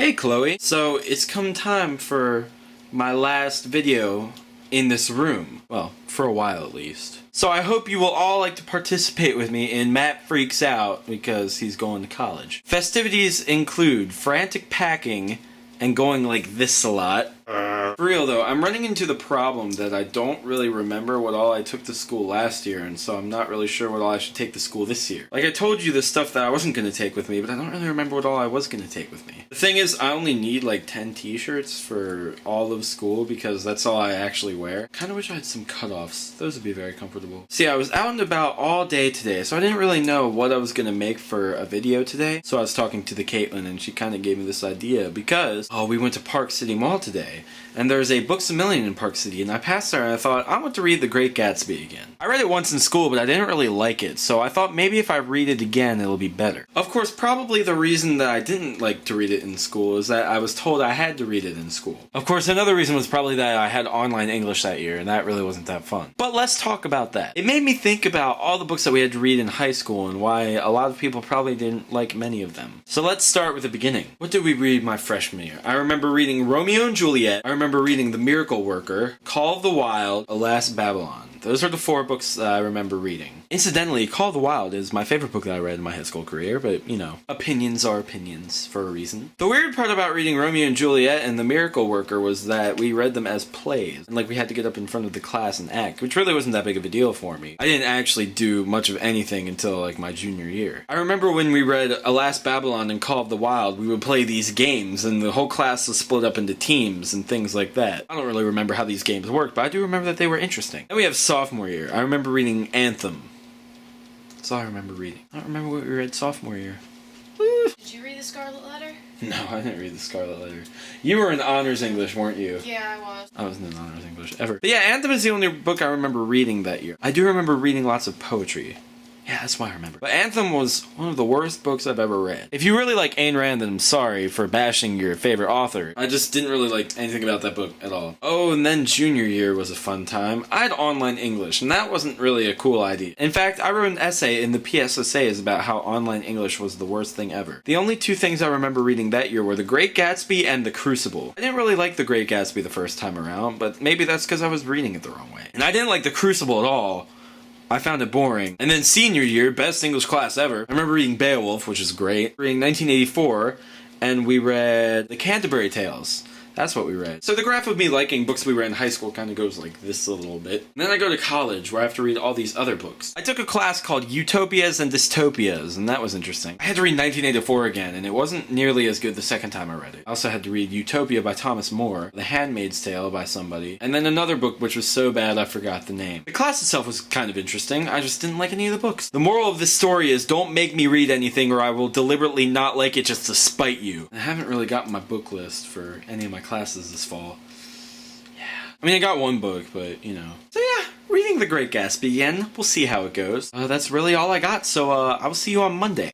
Hey Chloe. So it's come time for my last video in this room. Well, for a while at least. So I hope you will all like to participate with me in Matt Freaks Out because he's going to college. Festivities include frantic packing and going like this a lot. For real though, I'm running into the problem that I don't really remember what all I took to school last year, and so I'm not really sure what all I should take to school this year. Like I told you the stuff that I wasn't going to take with me, but I don't really remember what all I was going to take with me. The thing is, I only need like 10 t-shirts for all of school because that's all I actually wear. Kinda wish I had some cutoffs. Those would be very comfortable. See, I was out and about all day today, so I didn't really know what I was going to make for a video today. So I was talking to the Caitlin, and she kind of gave me this idea because, we went to Park City Mall today, and there's a Books A Million in Park City, and I passed there and I thought, I want to read The Great Gatsby again. I read it once in school, but I didn't really like it, so I thought maybe if I read it again, it'll be better. Of course, probably the reason that I didn't like to read it in school is that I was told I had to read it in school. Of course, another reason was probably that I had online English that year, and that really wasn't that fun. But let's talk about that. It made me think about all the books that we had to read in high school and why a lot of people probably didn't like many of them. So let's start with the beginning. What did we read my freshman year? I remember reading Romeo and Juliet. I remember reading The Miracle Worker, Call of the Wild, Alas Babylon. Those are the 4 books that I remember reading. Incidentally, Call of the Wild is my favorite book that I read in my high school career, but, you know, opinions are opinions for a reason. The weird part about reading Romeo and Juliet and The Miracle Worker was that we read them as plays, and like we had to get up in front of the class and act, which really wasn't that big of a deal for me. I didn't actually do much of anything until like my junior year. I remember when we read Alas Babylon and Call of the Wild, we would play these games, and the whole class was split up into teams and things like that. I don't really remember how these games worked, but I do remember that they were interesting. Then we have sophomore year. I remember reading Anthem. That's all I remember reading. I don't remember what we read sophomore year. Woo. Did you read The Scarlet Letter? No, I didn't read The Scarlet Letter. You were in honors English, weren't you? Yeah, I was. I wasn't in honors English, ever. But yeah, Anthem is the only book I remember reading that year. I do remember reading lots of poetry. Yeah, that's why I remember. But Anthem was one of the worst books I've ever read. If you really like Ayn Rand, then I'm sorry for bashing your favorite author. I just didn't really like anything about that book at all. Oh, and then junior year was a fun time. I had online English, and that wasn't really a cool idea. In fact, I wrote an essay in the PS Essays about how online English was the worst thing ever. The only 2 things I remember reading that year were The Great Gatsby and The Crucible. I didn't really like The Great Gatsby the first time around, but maybe that's because I was reading it the wrong way. And I didn't like The Crucible at all. I found it boring. And then senior year, best English class ever. I remember reading Beowulf, which is great. Reading 1984, and we read The Canterbury Tales. That's what we read. So the graph of me liking books we read in high school kind of goes like this a little bit. And then I go to college where I have to read all these other books. I took a class called Utopias and Dystopias, and that was interesting. I had to read 1984 again, and it wasn't nearly as good the second time I read it. I also had to read Utopia by Thomas More, The Handmaid's Tale by somebody, and then another book which was so bad I forgot the name. The class itself was kind of interesting, I just didn't like any of the books. The moral of this story is don't make me read anything or I will deliberately not like it just to spite you. I haven't really gotten my book list for any of my classes this fall. Yeah. I mean, I got 1 book, but, you know. So yeah, reading The Great Gatsby again. We'll see how it goes. That's really all I got, so I will see you on Monday.